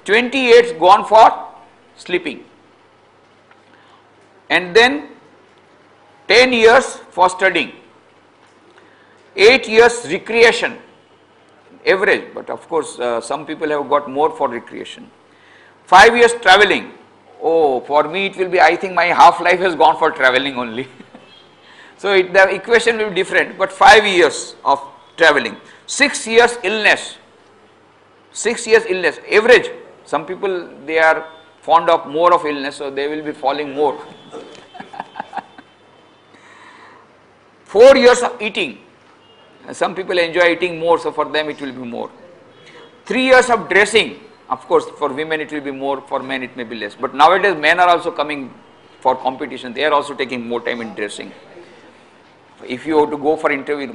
28 gone for sleeping, and then 10 years for studying, 8 years recreation, average, but of course some people have got more for recreation, 5 years traveling. Oh, for me it will be, I think my half life has gone for traveling only. So the equation will be different, but 5 years of traveling, 6 years illness, 6 years illness, average. Some people, they are fond of more of illness, so they will be falling more. 4 years of eating. Some people enjoy eating more, so for them it will be more. 3 years of dressing. Of course, for women it will be more, for men it may be less. But nowadays men are also coming for competition. They are also taking more time in dressing. If you have to go for interview,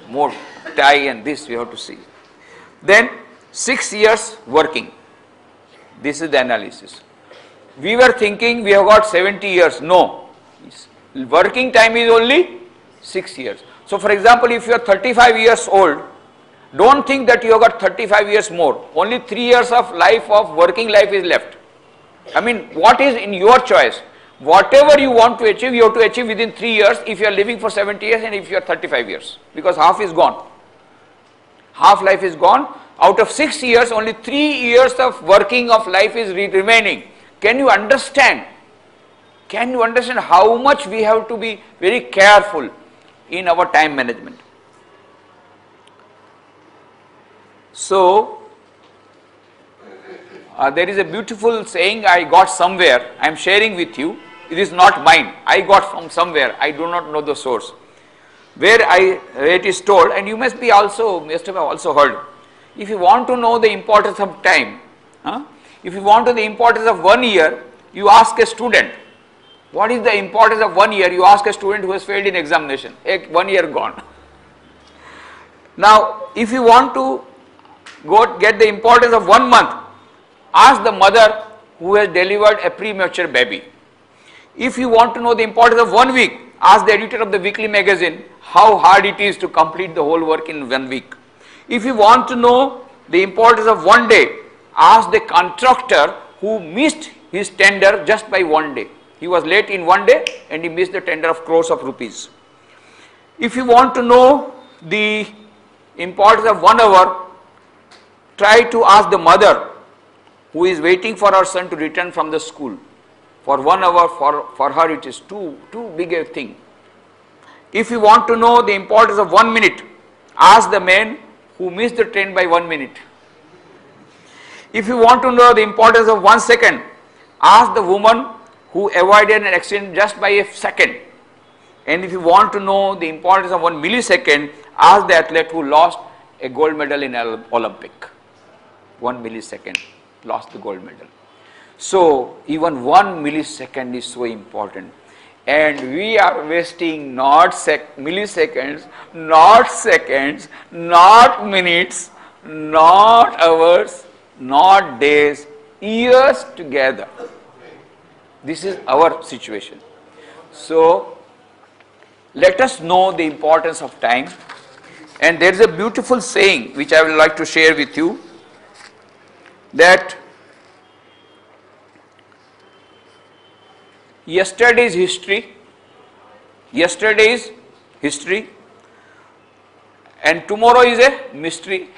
more tie and this you have to see. Then 6 years working. This is the analysis. We were thinking we have got 70 years. No. Working time is only 6 years. So for example, if you are 35 years old, don't think that you have got 35 years more. Only 3 years of life, of working life is left. I mean, what is in your choice? Whatever you want to achieve, you have to achieve within 3 years if you are living for 70 years and if you are 35 years. Because half is gone. Half life is gone. Out of 6 years, only 3 years of working of life is remaining. Can you understand? Can you understand how much we have to be very careful in our time management? So, there is a beautiful saying I got somewhere, I am sharing with you. It is not mine, I got from somewhere, I do not know the source. Where it is told, and you must have also heard, if you want to know the importance of time, if you want to know the importance of 1 year, you ask a student, what is the importance of 1 year? You ask a student who has failed in examination, 1 year gone. Now, if you want to get the importance of 1 month, ask the mother who has delivered a premature baby. If you want to know the importance of 1 week, ask the editor of the weekly magazine how hard it is to complete the whole work in 1 week. If you want to know the importance of 1 day, ask the contractor who missed his tender just by 1 day. He was late in 1 day and he missed the tender of crores of rupees. If you want to know the importance of 1 hour, try to ask the mother who is waiting for her son to return from the school. For 1 hour, for her it is too big a thing. If you want to know the importance of 1 minute, ask the man who missed the train by 1 minute. If you want to know the importance of 1 second, ask the woman who avoided an accident just by a second. And if you want to know the importance of 1 millisecond, ask the athlete who lost a gold medal in Olympic. 1 millisecond, lost the gold medal. So even 1 millisecond is so important. And we are wasting not milliseconds, not seconds, not minutes, not hours, not days, years together. This is our situation. So let us know the importance of time. And there is a beautiful saying which I would like to share with you, that yesterday's history and tomorrow is a mystery.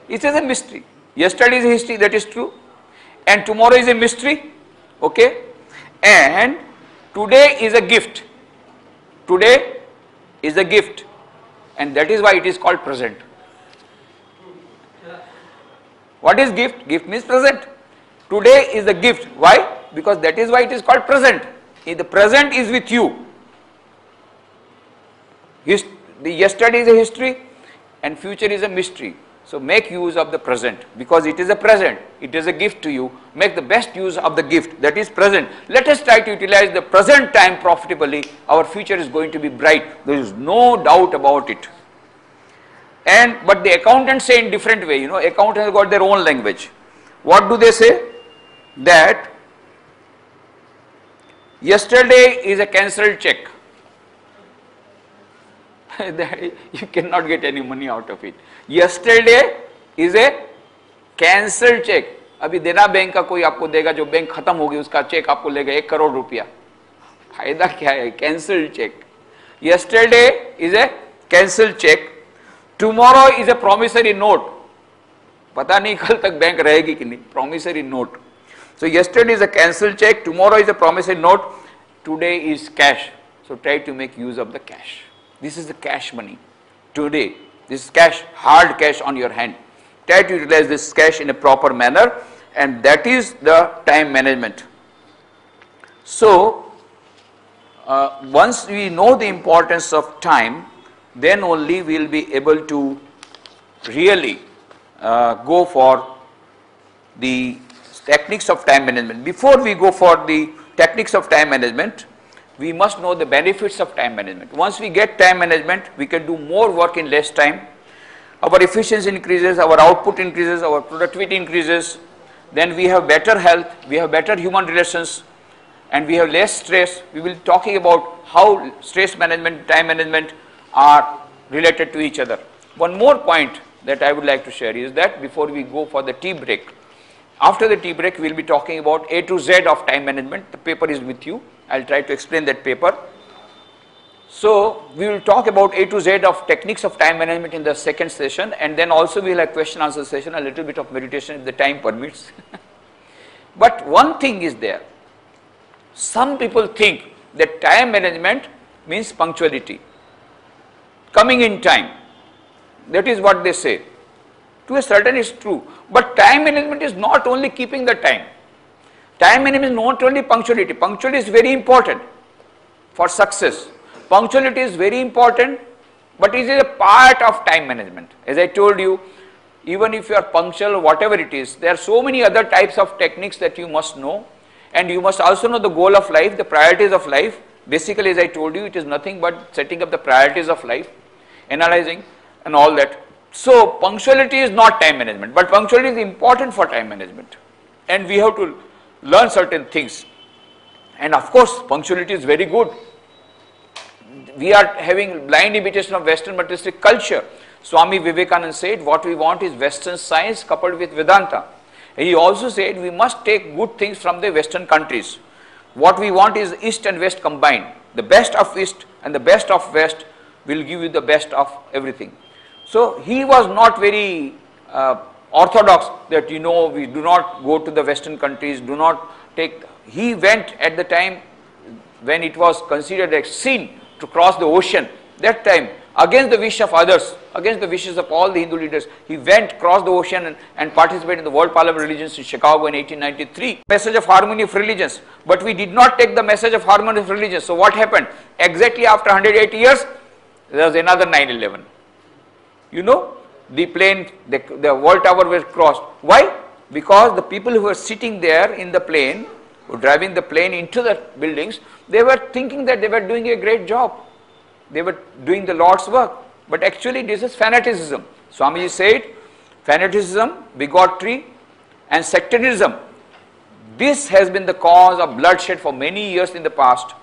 It is a mystery. Yesterday is history, that is true, and tomorrow is a mystery, okay, and today is a gift. Today is a gift, and that is why it is called present. What is gift? Gift means present. Today is the gift. Why? Because that is why it is called present. The present is with you. The yesterday is a history and future is a mystery. So make use of the present, because it is a present. It is a gift to you. Make the best use of the gift that is present. Let us try to utilize the present time profitably. Our future is going to be bright. There is no doubt about it. But the accountants say in different way. Accountants have got their own language. What do they say? That yesterday is a cancelled check. You cannot get any money out of it. Yesterday is a cancel cheque, अभी देना bank का कोई आपको देगा, जो bank खत्म होगी उसका चेक आपको लेगा 1 करोड़ रुपया, फायदा क्या है? Cancel cheque. Yesterday is a cancel cheque, tomorrow is a promissory note, पता नहीं कल तक बैंक रहेगी कि नहीं, promissory note. So yesterday is a cancel cheque, tomorrow is a promissory note, today is cash. So try to make use of the cash. This is the cash money. Today, this is cash, hard cash on your hand. Try to utilize this cash in a proper manner, and that is the time management. So, once we know the importance of time, then only we will be able to really go for the techniques of time management. Before we go for the techniques of time management, we must know the benefits of time management. Once we get time management, we can do more work in less time. Our efficiency increases, our output increases, our productivity increases, then we have better health, we have better human relations, and we have less stress. We will be talking about how stress management, time management are related to each other. One more point that I would like to share is that before we go for the tea break, after the tea break, we will be talking about A to Z of time management. The paper is with you. I will try to explain that paper. So, we will talk about A to Z of techniques of time management in the second session, and then also we will have question answer session, a little bit of meditation if the time permits. But one thing is there. Some people think that time management means punctuality, coming in time. That is what they say. To a certain is true, but time management is not only keeping the time. Time management is not only punctuality. Punctuality is very important for success. Punctuality is very important, but it is a part of time management. As I told you, even if you are punctual or whatever it is, there are so many other types of techniques that you must know, and you must also know the goal of life, the priorities of life. Basically, as I told you, it is nothing but setting up the priorities of life, analyzing and all that. So, punctuality is not time management, but punctuality is important for time management, and we have to learn certain things. And of course, punctuality is very good. We are having blind imitation of Western materialistic culture. Swami Vivekananda said, what we want is Western science coupled with Vedanta. And he also said, we must take good things from the Western countries. What we want is East and West combined. The best of East and the best of West will give you the best of everything. So, he was not very orthodox that, you know, we do not go to the Western countries, do not take. He went at the time when it was considered a sin to cross the ocean. That time, against the wish of others, against the wishes of all the Hindu leaders, he went, crossed the ocean and participated in the World Parliament of Religions in Chicago in 1893. Message of harmony of religions, but we did not take the message of harmony of religions. So, what happened? Exactly after 108 years, there was another 9/11. You know, the plane, the world tower was crossed. Why? Because the people who were sitting there in the plane, who were driving the plane into the buildings, they were thinking that they were doing a great job. They were doing the Lord's work. But actually this is fanaticism. Swamiji said, fanaticism, bigotry and sectarianism. This has been the cause of bloodshed for many years in the past.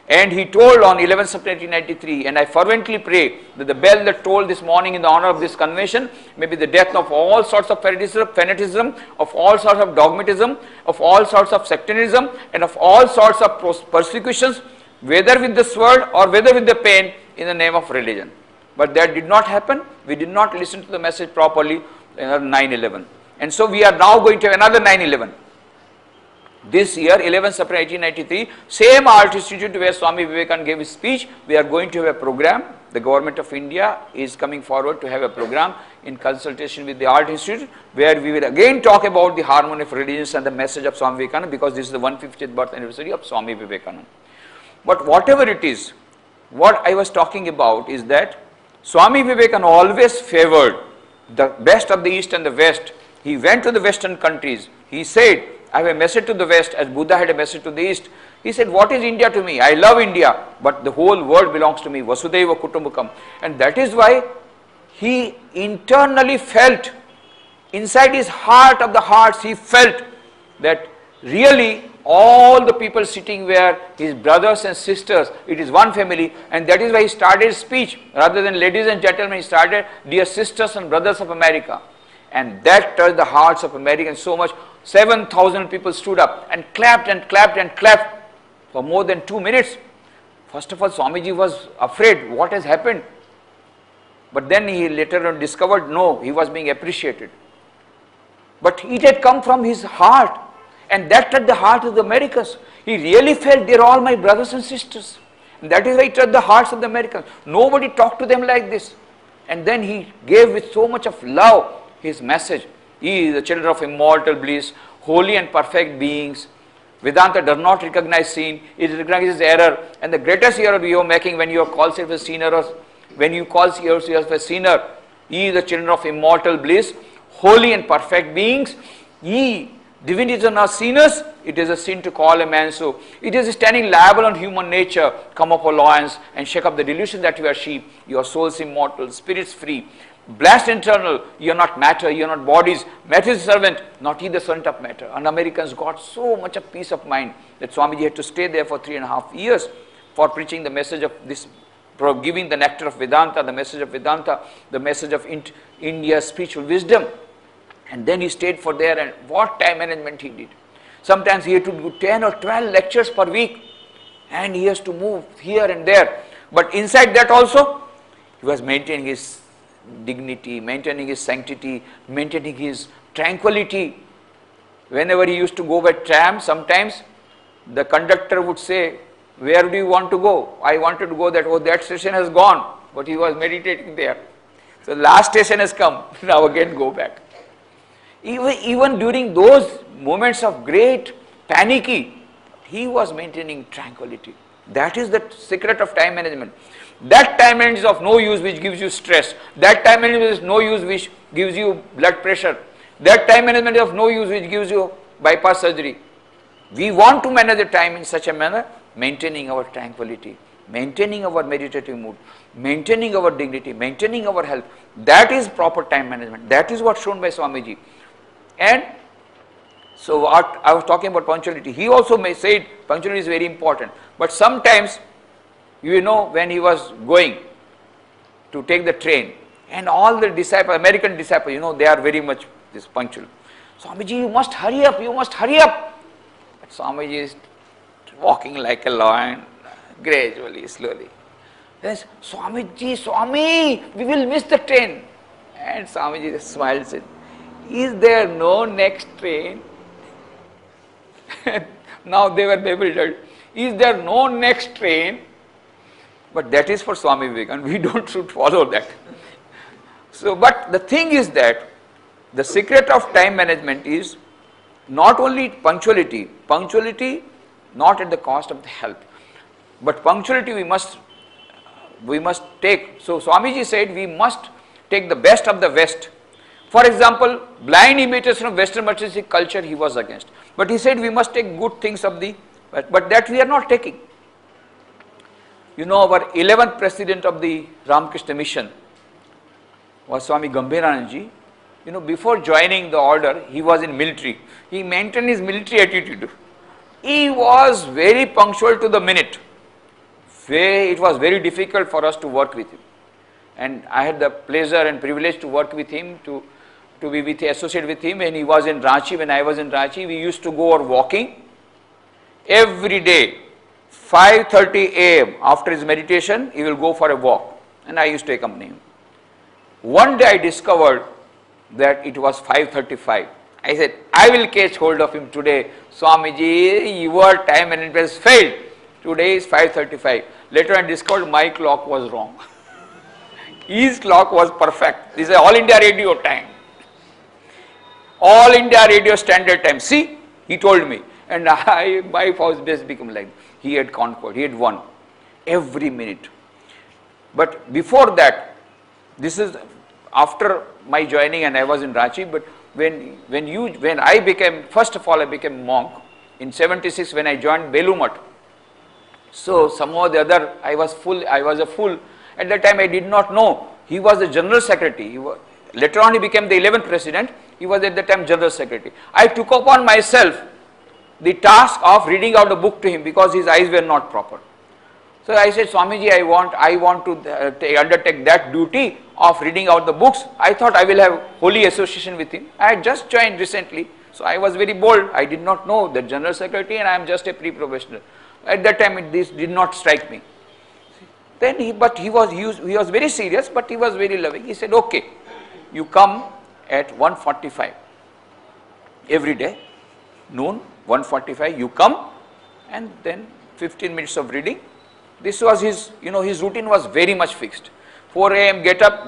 And he told on 11th September 1993, and I fervently pray that the bell that tolled this morning in the honor of this convention may be the death of all sorts of fanaticism, of all sorts of dogmatism, of all sorts of sectarianism, and of all sorts of persecutions, whether with the sword or whether with the pen, in the name of religion. But that did not happen. We did not listen to the message properly in 9/11. And so we are now going to have another 9/11. This year, 11th September 1893, same Art Institute where Swami Vivekananda gave his speech, we are going to have a program. The government of India is coming forward to have a program in consultation with the Art Institute, where we will again talk about the harmony of religions and the message of Swami Vivekananda, because this is the 150th birth anniversary of Swami Vivekananda. But whatever it is, what I was talking about is that Swami Vivekananda always favored the best of the East and the West. He went to the Western countries. He said, I have a message to the West as Buddha had a message to the East. He said, what is India to me? I love India, but the whole world belongs to me. Vasudhaiva Kutumbakam. And that is why he internally felt, inside his heart of the hearts, he felt that really all the people sitting were his brothers and sisters. It is one family, and that is why he started his speech. Rather than ladies and gentlemen, he started, dear sisters and brothers of America. And that touched the hearts of Americans so much. 7,000 people stood up and clapped and clapped and clapped for more than 2 minutes. First of all, Swamiji was afraid, what has happened? But then he later on discovered, no, he was being appreciated. But it had come from his heart, and that touched the heart of the Americans. He really felt they are all my brothers and sisters. And that is why it touched the hearts of the Americans. Nobody talked to them like this. And then he gave with so much of love his message. Ye is the children of immortal bliss, holy and perfect beings. Vedanta does not recognize sin, it recognizes error. And the greatest error you are making when you call yourself a sinner, or when you call yourself a sinner, ye is the children of immortal bliss, holy and perfect beings. Ye, divinities are not sinners, it is a sin to call a man so. It is standing liable on human nature. Come up, O lions, and shake up the delusion that you are sheep. Your souls immortal, spirits free. Blessed internal, you are not matter, you are not bodies. Matter is servant, not ye the servant of matter. And Americans got so much of peace of mind that Swamiji had to stay there for 3.5 years for preaching the message of this, for giving the nectar of Vedanta, the message of Vedanta, the message of India's spiritual wisdom. And then he stayed for there, and what time management he did. Sometimes he had to do 10 or 12 lectures per week, and he has to move here and there. But inside that also, he was maintaining his dignity, maintaining his sanctity, maintaining his tranquility. Whenever he used to go by tram, sometimes the conductor would say, where do you want to go? I wanted to go that, oh, that station has gone, but he was meditating there. So last station has come, now again go back. Even during those moments of great panicky, he was maintaining tranquility. That is the secret of time management. That time management is of no use which gives you stress. That time management is no use which gives you blood pressure. That time management is of no use which gives you bypass surgery. We want to manage the time in such a manner, maintaining our tranquility, maintaining our meditative mood, maintaining our dignity, maintaining our health. That is proper time management. That is what's shown by Swamiji. And so what I was talking about punctuality, he also may say punctuality is very important. But sometimes, you know, when he was going to take the train, and all the disciples, American disciples, you know, they are very much this punctual. Swamiji, you must hurry up, you must hurry up. But Swamiji is walking like a lion, gradually, slowly. Then, Swamiji, Swami, we will miss the train. And Swamiji smiles and, is there no next train? Now they were bewildered. Is there no next train? But that is for Swami Vivekananda. We don't should follow that. So, but the thing is that the secret of time management is not only punctuality not at the cost of the health, but punctuality we must take. So Swamiji said we must take the best of the West. For example, blind imitation of Western materialistic culture he was against. But he said we must take good things of the West, but that we are not taking. You know, our 11th president of the Ramakrishna Mission was Swami Gambhiranandaji. You know, before joining the order, he was in military. He maintained his military attitude. He was very punctual to the minute. It was very difficult for us to work with him. And I had the pleasure and privilege to work with him, to be associated with him when he was in Ranchi. When I was in Ranchi, we used to go walking every day. 5:30 a.m. after his meditation, he will go for a walk, and I used to accompany him. One day I discovered that it was 5:35. I said, I will catch hold of him today. Swamiji, your time management has failed. Today is 5:35. Later I discovered my clock was wrong. His clock was perfect. This is All India Radio time. All India Radio standard time. See, he told me. And my house best become like, he had conquered, he had won every minute. But before that, this is after my joining and I was in Ranchi, but when I became, first of all I became monk in 76 when I joined Belumat. So somehow or the other I was a fool. At that time I did not know. He was the general secretary. Later on he became the 11th president. He was at that time general secretary. I took upon myself the task of reading out a book to him because his eyes were not proper. So I said, Swamiji, I want to undertake that duty of reading out the books. I thought I will have holy association with him. I had just joined recently, so I was very bold. I did not know that general secretary and I am just a pre-professional. At that time, this did not strike me. Then he was very serious, but he was very loving. He said, okay, you come at 1:45 every day, noon, 1:45, you come, and then 15 minutes of reading. This was his, his routine was very much fixed. 4 a.m. get up.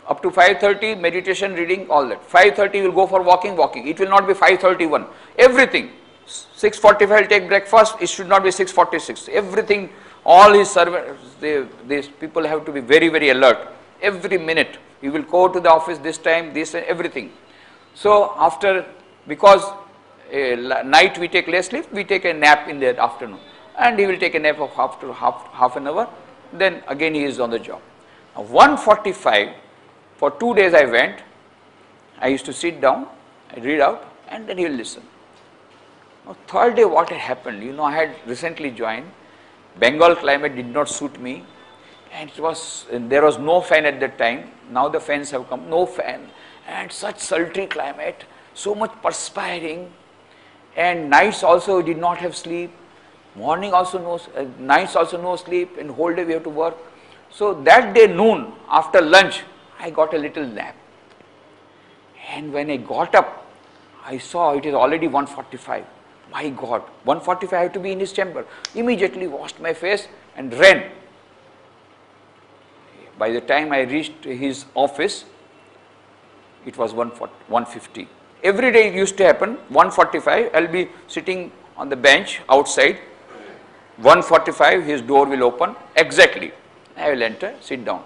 Up to 5:30, meditation, reading, all that. 5:30 will go for walking. It will not be 5:31. Everything. 6:45 will take breakfast. It should not be 6:46. Everything, all his servants, these people have to be very, very alert. Every minute. You will go to the office this time, this and everything. So because night we take less sleep, we take a nap in the afternoon. And he will take a nap of half an hour. Then again he is on the job. Now 1:45, for 2 days I went. I used to sit down, I read out, and then he will listen. Now third day what had happened, I had recently joined. Bengal climate did not suit me. And there was no fan at that time. Now the fans have come, no fan. And such sultry climate, so much perspiring. And nights also did not have sleep. Morning also nights also no sleep, and whole day we have to work. So that day noon, after lunch, I got a little nap. And when I got up, I saw it is already 1:45. My God, 1:45 I have to be in his chamber. Immediately washed my face and ran. By the time I reached his office, it was 1:50. Every day it used to happen, 1:45, I'll be sitting on the bench outside. 1:45, his door will open, exactly. I will enter, sit down.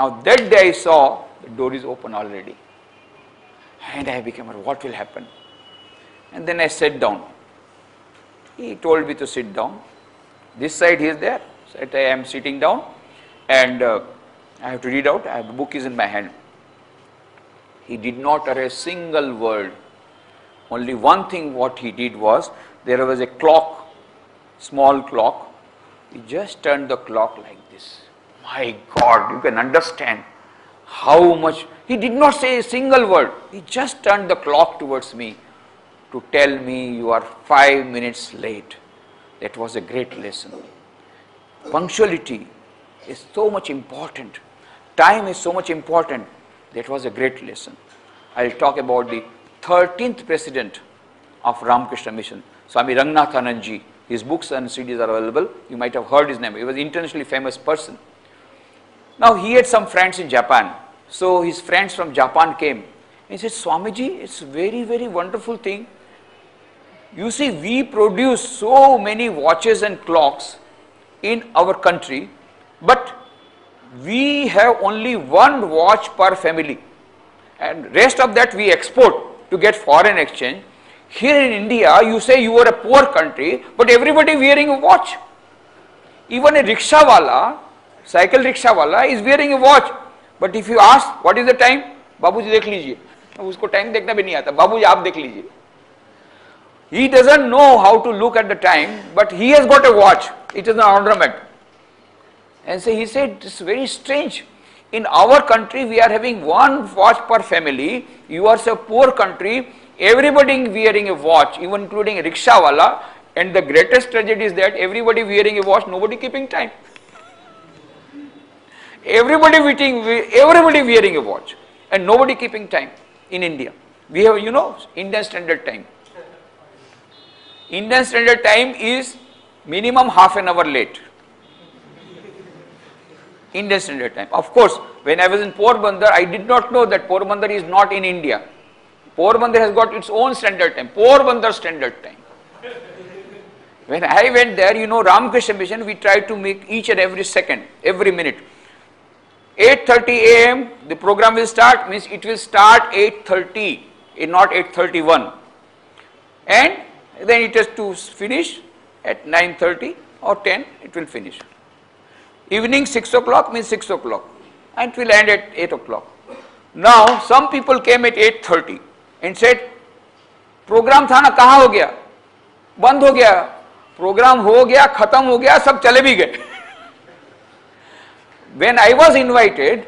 Now that day I saw the door is open already. And I became, what will happen? And then I sat down. He told me to sit down. This side he is there, so I am sitting down, and I have to read out, the book is in my hand. He did not utter a single word. Only one thing what he did was, there was a clock, small clock. He just turned the clock like this. My God, you can understand how much. He did not say a single word. He just turned the clock towards me to tell me you are 5 minutes late. That was a great lesson. Punctuality is so much important. Time is so much important. That was a great lesson. I will talk about the 13th president of Ramakrishna Mission, Swami Ranganathanand ji. His books and CDs are available. You might have heard his name. He was an internationally famous person. Now he had some friends in Japan. So his friends from Japan came. He said, Swamiji, it's a very, very wonderful thing. You see, we produce so many watches and clocks in our country, but we have only one watch per family, and rest of that we export to get foreign exchange. Here in India, you say you are a poor country, but everybody wearing a watch. Even a rickshawala, cycle rickshawala is wearing a watch. But if you ask, what is the time? Babuji dekh lijiye. Usko time dekhna bhi nahi aata. Babuji aap dekh lijiye. He doesn't know how to look at the time, but he has got a watch. It is an ornament. And so he said, it's very strange. In our country, we are having one watch per family. You are a poor country. Everybody wearing a watch, even including a rickshawala. And the greatest tragedy is that everybody wearing a watch, nobody keeping time. Everybody wearing a watch, and nobody keeping time in India. We have, Indian Standard Time. Indian Standard Time is minimum half an hour late. Indian Standard Time. Of course, when I was in Porbandar, I did not know that Porbandar is not in India. Porbandar has got its own standard time, Porbandar Standard Time. When I went there, Ramakrishna Mission, we tried to make each and every second, every minute. 8:30 a.m. the program will start, means it will start 8:30, not 8:31. And then it has to finish at 9:30 or 10, it will finish. Evening 6 o'clock means 6 o'clock, and it will end at 8 o'clock. Now, some people came at 8:30 and said, program tha na, kahan ho gaya? Band ho gaya. Program हो गया, खत्म हो गया, सब चले भी गए. When I was invited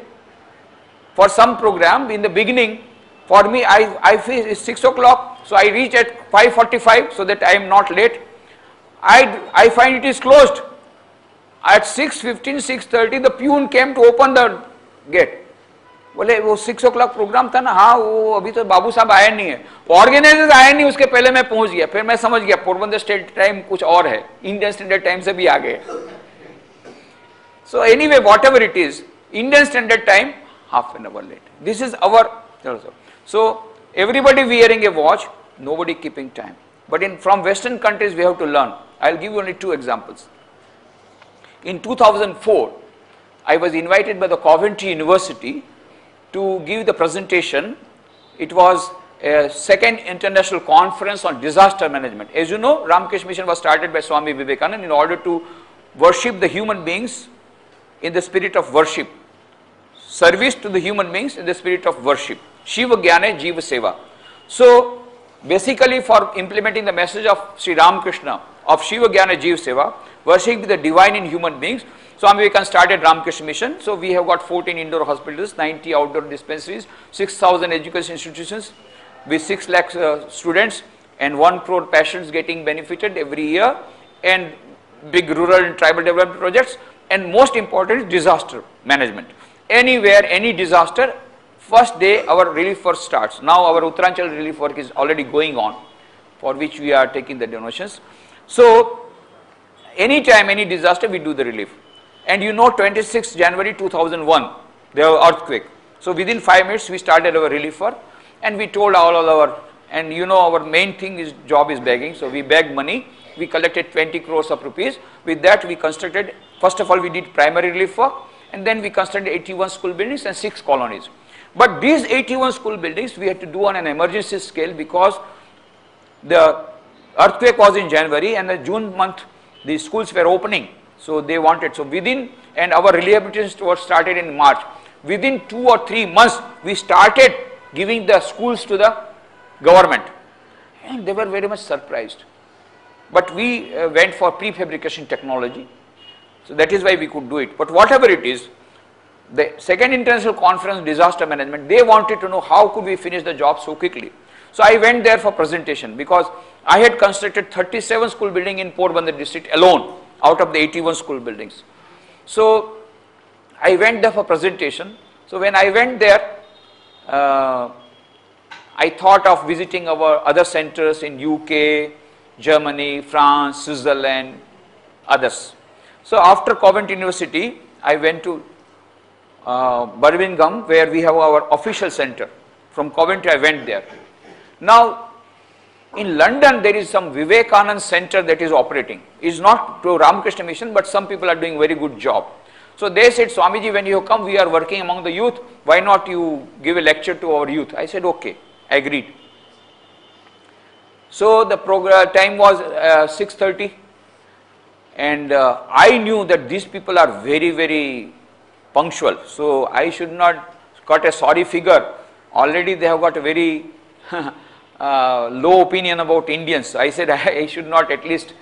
for some program in the beginning, for me, I feel it's 6 o'clock, so I reach at 5:45 so that I am not late. I find it is closed. At 6:15, 6:30, the peon came to open the gate. बोले वो 6 o'clock programme था ना, हाँ वो अभी तो बाबू साहब आया नहीं है, ऑर्गेनाइजर आया नहीं, उसके पहले मैं पहुंच गया. फिर मैं समझ गया पोरबंदर स्टेट टाइम कुछ और है, इंडियन स्टैंडर्ड टाइम से भी आगे. So anyway, whatever it is, Indian standard time, half an hour late. This is our, so everybody wearing a watch, nobody keeping time. But from Western countries we have to learn. I'll give you only 2 examples. In 2004, I was invited by the Coventry University to give the presentation. It was a 2nd international conference on disaster management. As you know, Ramakrishna Mission was started by Swami Vivekananda in order to worship the human beings in the spirit of worship, service to the human beings in the spirit of worship, Shiva Jnana Jiva Seva. So basically for implementing the message of Sri Ramakrishna of Shiva Jnana Jiva Seva, worshiping the divine in human beings, Swami Vivekananda started Ramakrishna Mission. So we have got 14 indoor hospitals, 90 outdoor dispensaries, 6,000 education institutions with 6 lakh students and 1 crore patients getting benefited every year, and big rural and tribal development projects. And most important is disaster management. Anywhere, any disaster, first day our relief work starts. Now our Uttaranchal relief work is already going on, for which we are taking the donations. So anytime, any disaster, we do the relief. And you know, 26 January 2001, there was earthquake. So within 5 minutes we started our relief work, and we told all our, and you know our main thing is job is begging. So we begged money. We collected 20 crores of rupees. With that we constructed, first of all we did primary relief work, and then we constructed 81 school buildings and 6 colonies. But these 81 school buildings we had to do on an emergency scale because the earthquake was in January and the June month the schools were opening. So they wanted, so within, and our rehabilitation was started in March. Within 2 or 3 months we started giving the schools to the government, and they were very much surprised. But we went for prefabrication technology, so that is why we could do it. But whatever it is, the 2nd International Conference Disaster Management, they wanted to know how could we finish the job so quickly. So I went there for presentation because I had constructed 37 school buildings in Porbandar district alone out of the 81 school buildings. So I went there for presentation. So when I went there, I thought of visiting our other centers in UK, Germany, France, Switzerland, others. So after Coventry University, I went to Birmingham, where we have our official center. From Coventry I went there. Now in London there is some Vivekananda center that is operating. It is not to Ramakrishna Mission, but some people are doing very good job. So they said, Swamiji, when you come, we are working among the youth, why not you give a lecture to our youth? I said okay, I agreed. So the program time was 6:30, and I knew that these people are very, very punctual. So I should not got a sorry figure. Already they have got a very low opinion about Indians. I said I should not at least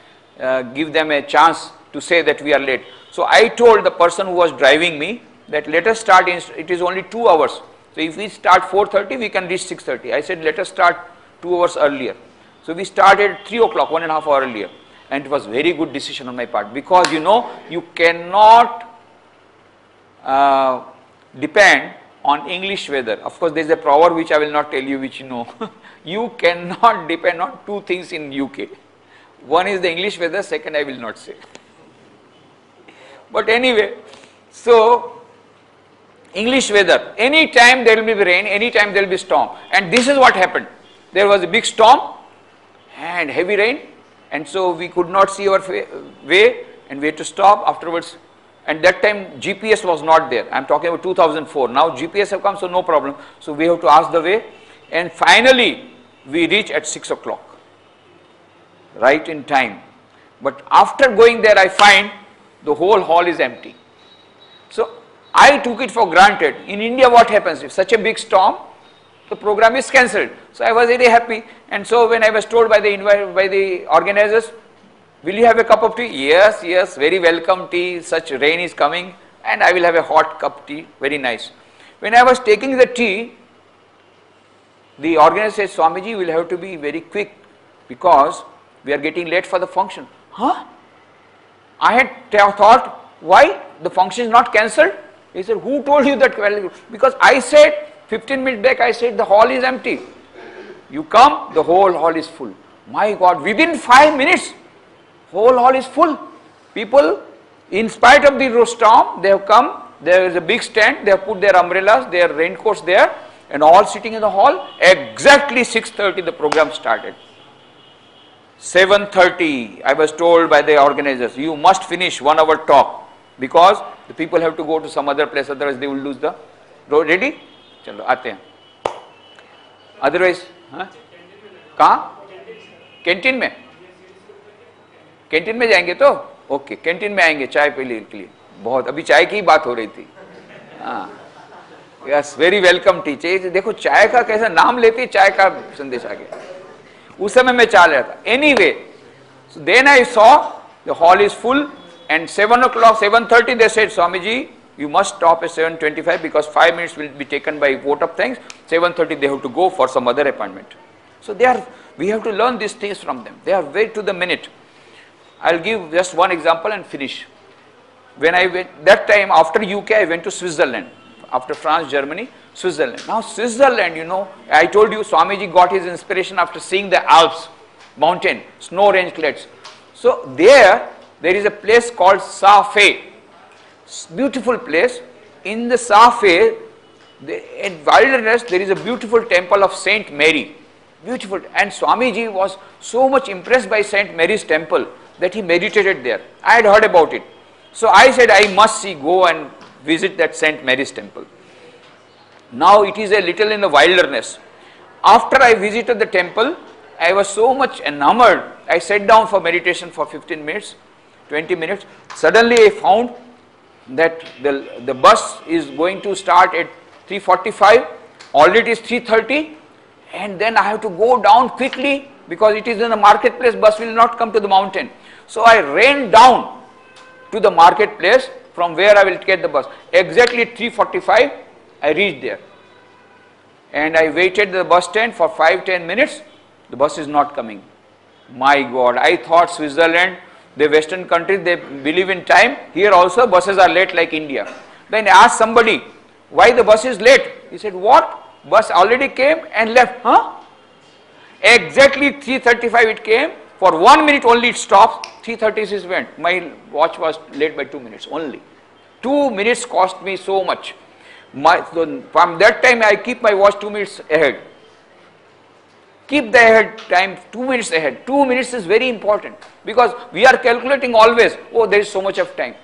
give them a chance to say that we are late. So I told the person who was driving me that let us start, it is only 2 hours. So if we start 4:30, we can reach 6:30. I said let us start 2 hours earlier. So we started 3 o'clock, 1.5 hours earlier, and it was very good decision on my part, because you know you cannot depend on English weather. Of course there is a proverb which I will not tell you, which you know. You cannot depend on 2 things in UK. One is the English weather, second I will not say. But anyway, so English weather, any time there will be rain, any time there will be storm, and this is what happened. There was a big storm and heavy rain, and so we could not see our way, and we had to stop afterwards. And that time GPS was not there. I am talking about 2004. Now GPS have come, so no problem. So we have to ask the way, and finally we reach at 6 o'clock, right in time. But after going there, I find the whole hall is empty. So I took it for granted. In India, what happens if such a big storm, the program is cancelled. So I was very happy, and so when I was told by the organizers, Will you have a cup of tea? Yes, yes, very welcome tea, such rain is coming and I will have a hot cup of tea, very nice. When I was taking the tea, the organizer says, Swamiji, you will have to be very quick because we are getting late for the function. Huh? I had thought, why? The function is not cancelled? He said, who told you that? Because I said, 15 minutes back, I said the hall is empty. You come, the whole hall is full. My God, within 5 minutes, whole hall is full. People, in spite of the storm, they have come. There is a big stand. They have put their umbrellas, their raincoats there, and all sitting in the hall. Exactly 6:30, the program started. 7:30, I was told by the organizers, you must finish 1 hour talk because the people have to go to some other place, otherwise they will lose the road. Ready? Chalo, aate hain. Otherwise, कहाँ? Canteen में? Canteen में जाएंगे तो? Okay, canteen में आएंगे चाय पीने के लिए. बहुत अभी चाय की ही बात हो रही थी. हाँ, यस, वेरी वेलकम टी. देखो चाय का कैसा नाम लेती है, चाय का संदेश आ गया. उस समय मैं चाह रहा था. Anyway, so then I saw the hall is full and 7 o'clock, 7:30 they said, Swamiji, you must stop at 7:25 because 5 minutes will be taken by vote of thanks. 7:30 they have to go for some other appointment. So we have to learn these things from them. They are very to the minute. I'll give just one example and finish. When I went, that time after UK, I went to Switzerland. After France, Germany, Switzerland. Now Switzerland, you know, I told you Swamiji got his inspiration after seeing the Alps, mountain, snow range cliffs. So there is a place called Safe. Beautiful place. In the Safe, in wilderness, there is a beautiful temple of Saint Mary. Beautiful. And Swamiji was so much impressed by Saint Mary's temple that he meditated there. I had heard about it. So I said, I must go and visit that Saint Mary's temple. Now it is a little in the wilderness. After I visited the temple, I was so much enamored. I sat down for meditation for 15 minutes, 20 minutes. Suddenly I found that the bus is going to start at 3:45. Already it is 3:30. And then I have to go down quickly because it is in the marketplace, bus will not come to the mountain. So I ran down to the marketplace from where I will get the bus. Exactly at 3:45, I reached there. And I waited the bus stand for 5-10 minutes, the bus is not coming. My God, I thought Switzerland, the western countries, they believe in time. Here also buses are late like India. Then I asked somebody, why the bus is late? He said, what? Bus already came and left. Huh? Exactly 3:35 it came. For 1 minute only it stopped. 3:30 it went. My watch was late by 2 minutes only. 2 minutes cost me so much. So from that time I keep my watch 2 minutes ahead. Keep the ahead time 2 minutes ahead. 2 minutes is very important because we are calculating always, oh, there is so much of time.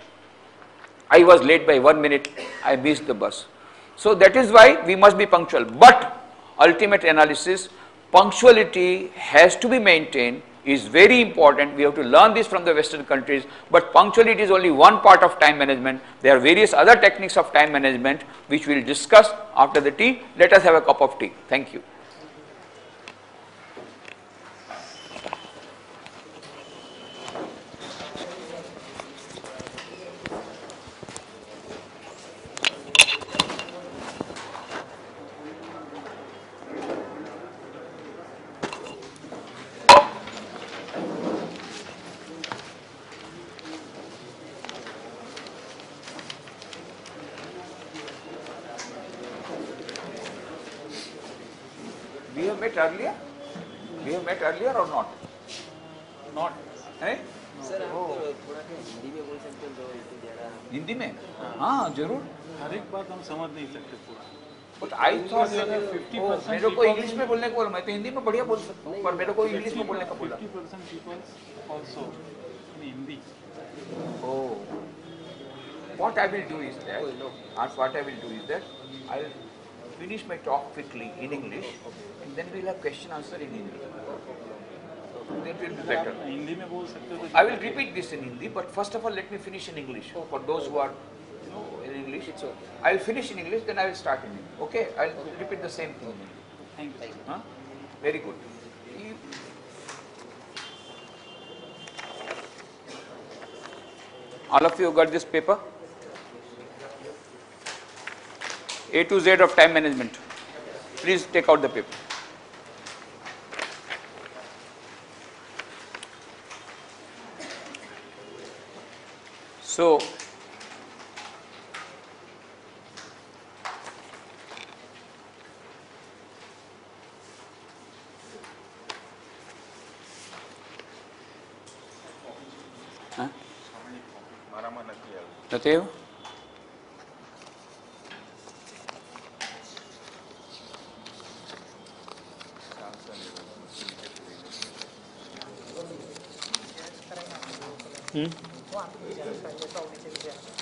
I was late by 1 minute. I missed the bus. So that is why we must be punctual. But ultimate analysis, punctuality has to be maintained, is very important. We have to learn this from the Western countries. But punctuality is only one part of time management. There are various other techniques of time management which we will discuss after the tea. Let us have a cup of tea. Thank you. We have met earlier? We have met earlier or not? Not. Eh? Sir आप तो थोड़ा हिंदी में बोल सकते हैं तो इतनी ज़्यादा हिंदी में? हाँ जरूर. हर एक बात हम समझ नहीं सकते पूरा. But I thought मेरे को इंग्लिश में बोलने को बोला, मैं तो हिंदी में बढ़िया बोल सकता हूँ, पर मेरे को इंग्लिश में बोलने का बोला. 50% people also in Hindi. Oh. What I will do is that, what I will do is that, I will finish my talk quickly in English, and then we will have question answer in Hindi. That will be better. Hindi में बोल सकते हो. I will repeat this in Hindi, but first of all let me finish in English. For those who are in English, it's okay. I will finish in English, then I will start in Hindi. Okay? I will repeat the same thing. Thank you. Huh? Very good. All of you got this paper? A to Z of time management. Please take out the paper. So, નથી આવ્યું?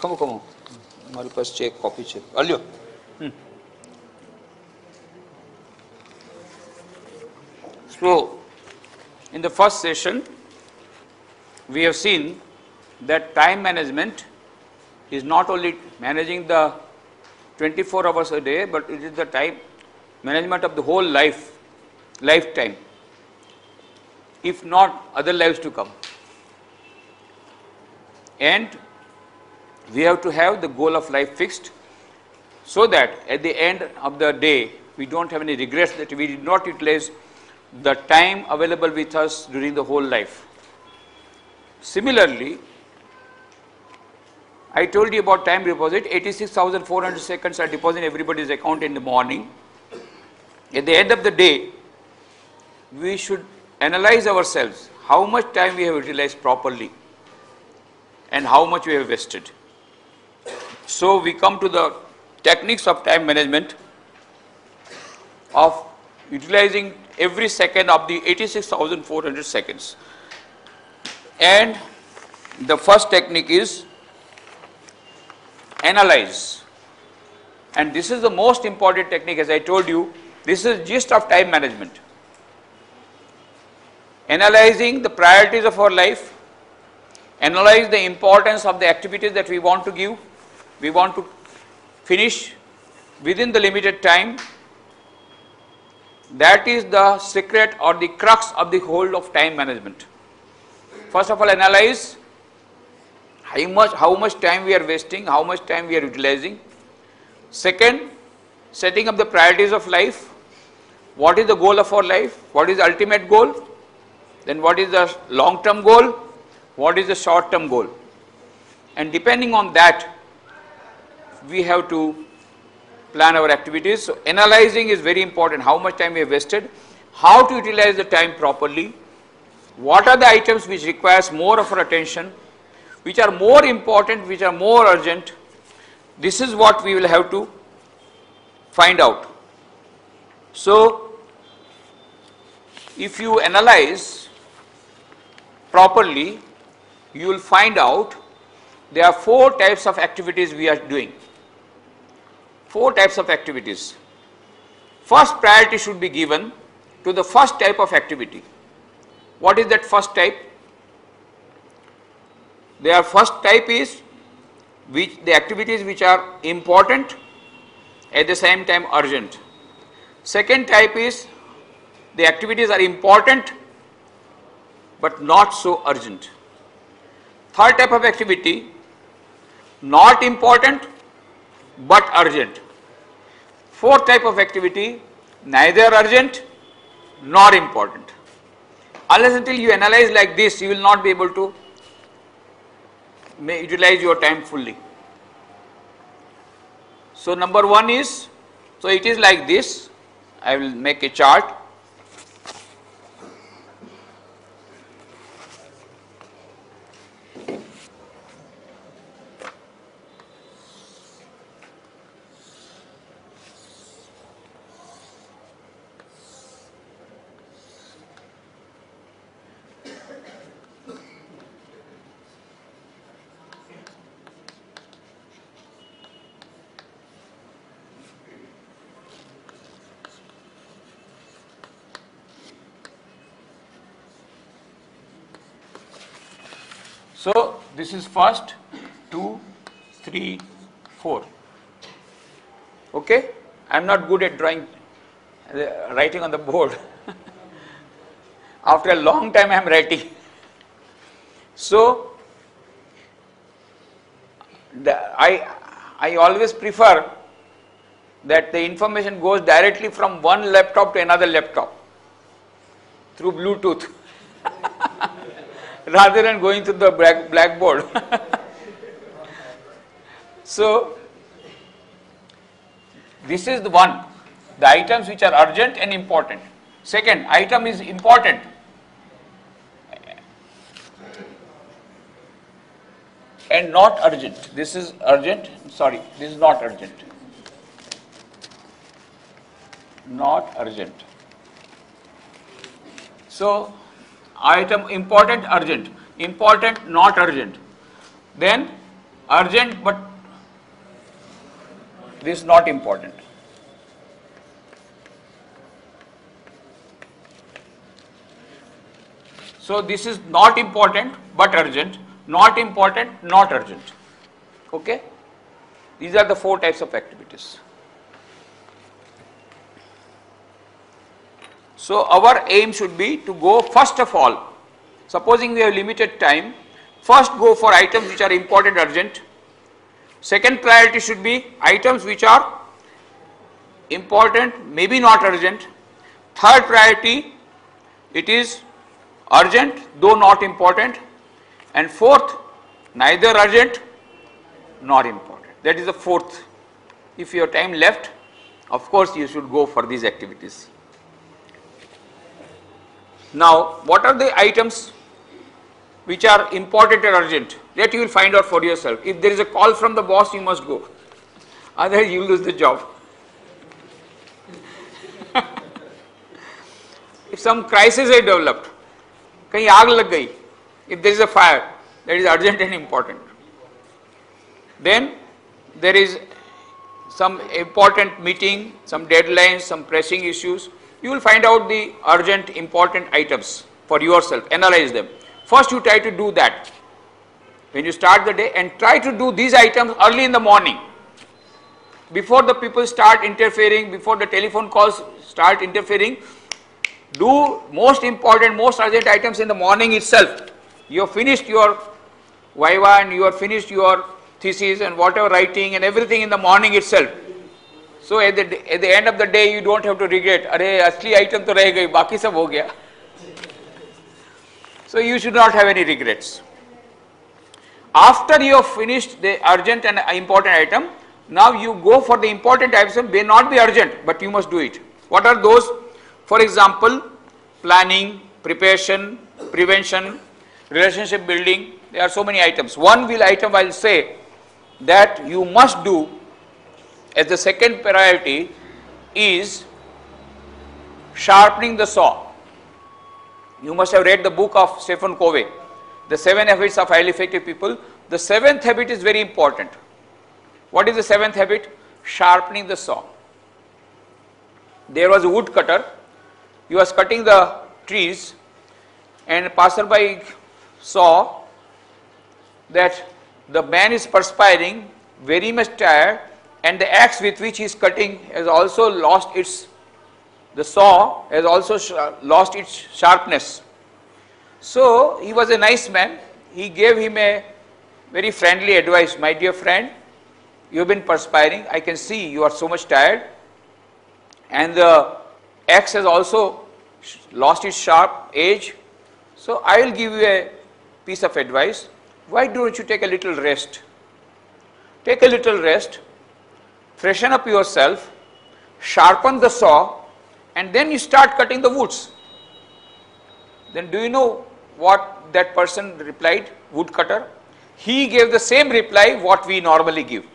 કમો કમો મારી પાસે છે એક copy છે અલ્યો. So, in the first session, we have seen that time management is not only managing the 24 hours a day, but it is the time management of the whole lifetime, if not other lives to come. And we have to have the goal of life fixed, so that at the end of the day we don't have any regrets that we did not utilize the time available with us during the whole life. Similarly, I told you about time deposit. 86,400 seconds are deposited in everybody's account in the morning. At the end of the day, we should analyze ourselves how much time we have utilized properly and how much we have wasted. So we come to the techniques of time management of utilizing every second of the 86,400 seconds. And the first technique is analyze. And this is the most important technique, as I told you. This is gist of time management. Analyzing the priorities of our life, analyze the importance of the activities that we want to give, we want to finish within the limited time. That is the secret or the crux of the whole of time management. First of all, analyze how much time we are wasting, how much time we are utilizing. Second, setting up the priorities of life. What is the goal of our life? What is the ultimate goal? Then what is the long-term goal? What is the short-term goal? And depending on that, we have to plan our activities. So analyzing is very important. How much time we have wasted, how to utilize the time properly, what are the items which requires more of our attention, which are more important, which are more urgent. This is what we will have to find out. So if you analyze properly, you will find out there are 4 types of activities we are doing. 4 types of activities. First priority should be given to the first type of activity. What is that first type? Their first type is the activities which are important, at the same time urgent. Second type is the activities are important but not so urgent. Third type of activity, not important but urgent. Fourth type of activity, neither urgent nor important. Unless until you analyze like this, you will not be able to utilize your time fully. So number 1 is, so it is like this. I will make a chart. So this is first, 2, 3, 4. Okay? I am not good at writing on the board. After a long time I am writing. So I always prefer that the information goes directly from one laptop to another laptop through Bluetooth rather than going to the blackboard. So, this is the one, the items which are urgent and important. Second item is important and not urgent. This is urgent, sorry, this is not urgent. Not urgent. So, item important, urgent, important, not urgent. Then urgent but this is not important. So, this is not important but urgent, not important, not urgent. Okay? These are the 4 types of activities. So, our aim should be to go first of all, supposing we have limited time, first go for items which are important, urgent. Second priority should be items which are important, maybe not urgent. Third priority, it is urgent though not important. And fourth, neither urgent nor important. That is the fourth. If you have time left, of course you should go for these activities. Now, what are the items which are important and urgent? That you will find out for yourself. If there is a call from the boss, you must go. Otherwise, you will lose the job. If some crisis is developed, कहीं आग लग गई, if there is a fire, that is urgent and important. Then there is some important meeting, some deadlines, some pressing issues. You will find out the urgent, important items for yourself, analyze them. First you try to do that when you start the day, and try to do these items early in the morning. Before the people start interfering, before the telephone calls start interfering, do most important, most urgent items in the morning itself. You have finished your viva and you have finished your thesis and whatever writing and everything in the morning itself. So at the end of the day, you don't have to regret, अरे असली item तो रह गई, बाकी सब हो गया. So you should not have any regrets. After you have finished the urgent and important item, now you go for the important item, may not be urgent, but you must do it. What are those? For example, planning, preparation, prevention, relationship building. There are so many items. One item I will say that you must do as the second priority is sharpening the saw. You must have read the book of Stephen Covey, The 7 Habits of Highly Effective People. The 7th habit is very important. What is the 7th habit? Sharpening the saw. There was a woodcutter. He was cutting the trees, and a passerby saw that the man is perspiring, very much tired, and the axe with which he is cutting has also lost its, the saw has also lost its sharpness. So he was a nice man. He gave him a very friendly advice. My dear friend, you have been perspiring. I can see you are so much tired, and the axe has also lost its sharp edge. So I will give you a piece of advice. Why don't you take a little rest? Take a little rest, freshen up yourself, sharpen the saw, and then you start cutting the woods. Then do you know what that person replied, woodcutter? He gave the same reply what we normally give.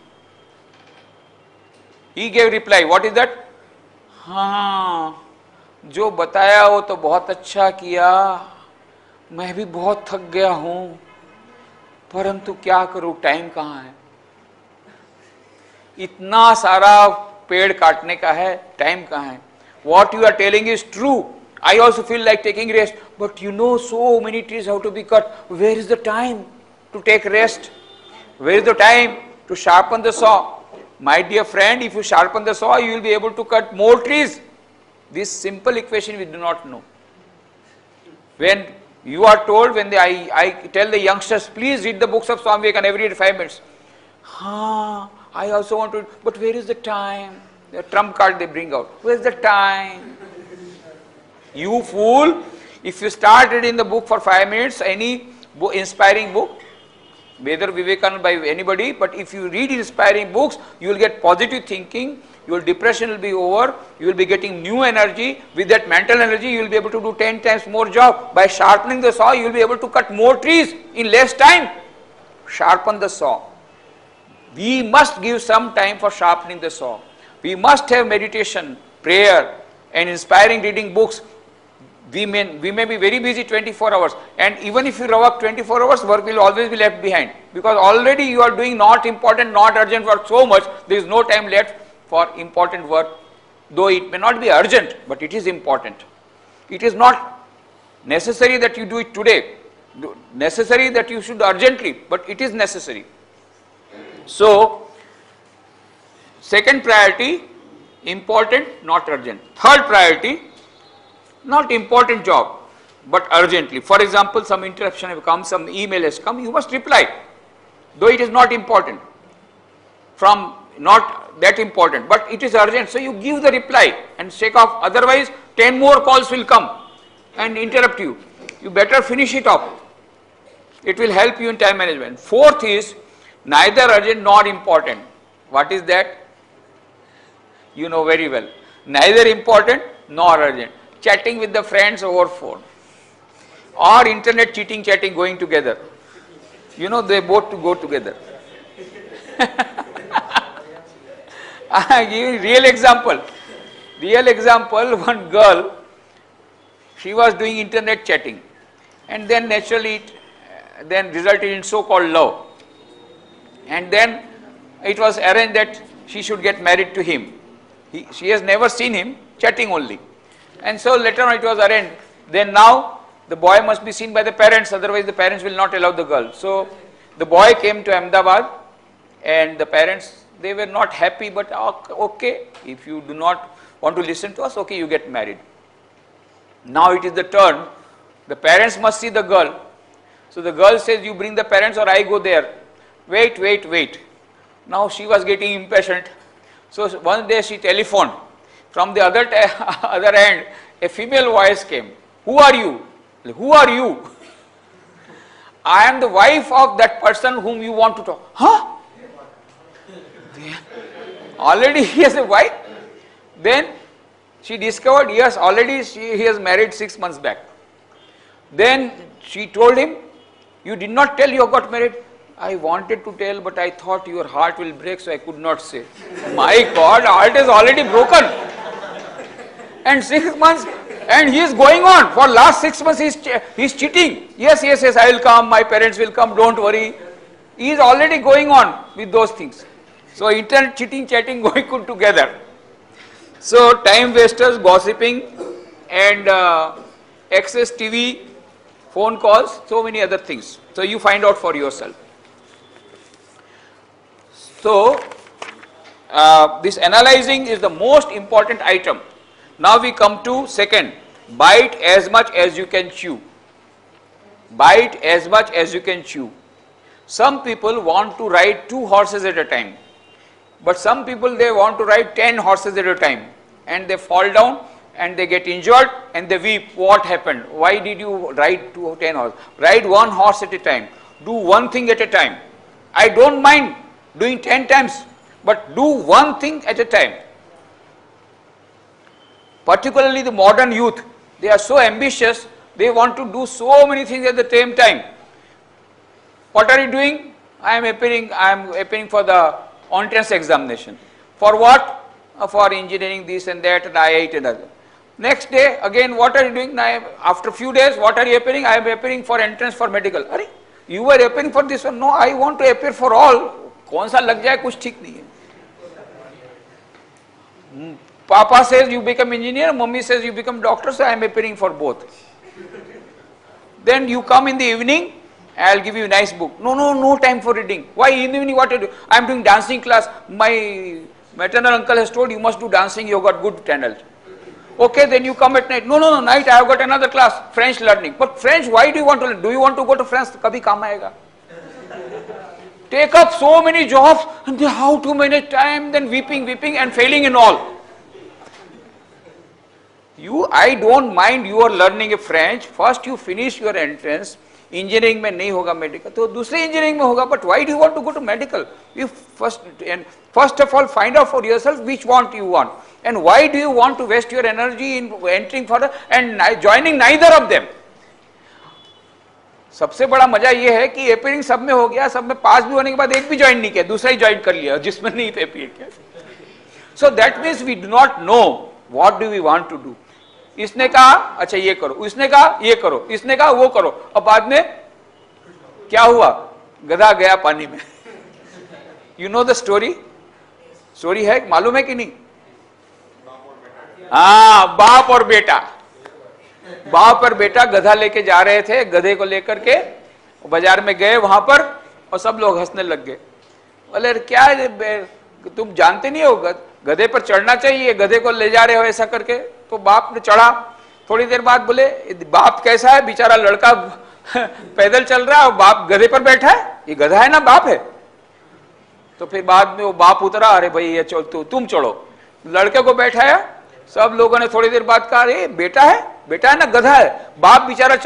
He gave reply, what is that? हाँ, जो बताया वो तो बहुत अच्छा किया, मैं भी बहुत थक गया हूँ, परंतु क्या करूँ, टाइम कहाँ है? इतना सारा पेड़ काटने का है, टाइम कहाँ है? What you are telling is true. I also feel like taking rest, but you know so many trees have to be cut. Where is the time to take rest? Where is the time to sharpen the saw? My dear friend, if you sharpen the saw, you will be able to cut more trees. This simple equation we do not know. When you are told, when I tell the youngsters, please read the books of Swami Vivekananda every 5 minutes. I also want to, but where is the time? The trump card they bring out. Where is the time? You fool! If you start reading the book for 5 minutes, any inspiring book, whether Vivekananda by anybody, but if you read inspiring books, you will get positive thinking, your depression will be over, you will be getting new energy. With that mental energy, you will be able to do 10 times more job. By sharpening the saw, you will be able to cut more trees in less time. Sharpen the saw. We must give some time for sharpening the saw. We must have meditation, prayer, and inspiring reading books. We may be very busy 24 hours, and even if you work 24 hours, work will always be left behind, because already you are doing not important, not urgent work so much, there is no time left for important work, though it may not be urgent, but it is important. It is not necessary that you do it today, necessary that you should urgently, but it is necessary. So, second priority, important, not urgent. Third priority, not important job, but urgently. For example, some interruption has come, some email has come, you must reply, though it is not important, from not that important, but it is urgent, so you give the reply and shake off, otherwise 10 more calls will come and interrupt you. You better finish it off. It will help you in time management. Fourth is neither urgent nor important. What is that? You know very well. Neither important nor urgent. Chatting with the friends over phone, or internet cheating, chatting, going together. You know, they both to go together. I give you real example. Real example, one girl, she was doing internet chatting, and then naturally it then resulted in so-called love. And then it was arranged that she should get married to him. She has never seen him, chatting only. And so later on it was arranged. Then now the boy must be seen by the parents, otherwise the parents will not allow the girl. So the boy came to Ahmedabad, and the parents, they were not happy, but okay, if you do not want to listen to us, okay, you get married. Now it is the turn, the parents must see the girl. So the girl says, you bring the parents or I go there. Wait, wait, wait. Now she was getting impatient. So one day she telephoned. From the other end, a female voice came. Who are you? Who are you? I am the wife of that person whom you want to talk. Huh? Already he has a wife? Then she discovered, yes, already he has married 6 months back. Then she told him, you did not tell you have got married. I wanted to tell, but I thought your heart will break, so I could not say. My God, heart is already broken. And 6 months, and he is going on. For last 6 months he is cheating. Yes, yes, yes, I will come, my parents will come, don't worry. He is already going on with those things. So internet cheating, chatting, going on together. So time wasters, gossiping, and excess TV, phone calls, so many other things. So you find out for yourself. So this analyzing is the most important item. Now we come to second, bite as much as you can chew. Bite as much as you can chew. Some people want to ride 2 horses at a time, but some people, they want to ride 10 horses at a time, and they fall down and they get injured and they weep. What happened? Why did you ride 10 horses? Ride 1 horse at a time. Do one thing at a time. I don't mind doing 10 times, but do one thing at a time. Particularly the modern youth, they are so ambitious, they want to do so many things at the same time. What are you doing? I am appearing for the entrance examination. For what? For engineering, this and that, and IIT and other. Next day, again, what are you doing? After a few days, what are you appearing? I am appearing for entrance for medical. Arey, you were appearing for this one? No, I want to appear for all. कौन सा लग जाए कुछ ठीक नहीं है. Papa says you become engineer, Mummy says you become doctor, so I am appearing for both. Then you come in the evening, I will give you a nice book. No time for reading. Why in the evening what to do? I am doing dancing class. My maternal uncle has told you must do dancing, you have got good talent. Okay, then you come at night. No, night I have got another class, French learning. But French, why do you want to learn? Do you want to go to France? Kabhi kaam aayega. take up so many jobs, and they how to manage time, then weeping and failing in all. I don't mind you are learning a French, first you finish your entrance, engineering में नहीं होगा medical, तो दूसरे engineering में होगा, but why do you want to go to medical? You first of all find out for yourself which one you want, and why do you want to waste your energy in entering for and joining neither of them? सबसे बड़ा मजा ये है कि appearing सब में हो गया, सब में पास भी होने के बाद एक भी ज्वाइन नहीं किया, दूसरा ही ज्वाइन कर लिया जिसमें नहीं अपियर किया. So that means we do not know what do we want to do. इसने कहा अच्छा ये करो, इसने कहा ये करो, इसने कहा वो करो, और बाद में क्या हुआ, गधा गया पानी में. You know the story, story है मालूम है कि नहीं? हाँ, बाप और बेटा, बाप और बेटा गधा लेके जा रहे थे, गधे को लेकर के बाजार में गए वहां पर, और सब लोग हंसने लग गए. बोले क्या तुम जानते नहीं हो गधे पर चढ़ना चाहिए, गधे को ले जा रहे हो ऐसा करके. तो बाप ने चढ़ा. थोड़ी देर बाद बोले बाप कैसा है, बेचारा लड़का पैदल चल रहा है और बाप गधे पर बैठा है, ये गधा है ना बाप है. तो फिर बाद में वो बाप उतरा, अरे भाई ये तुम चढ़ो. लड़के को बैठाया, सब लोगों ने थोड़ी देर बाद कहा अरे बेटा है ना गधा है. बाप बेचारा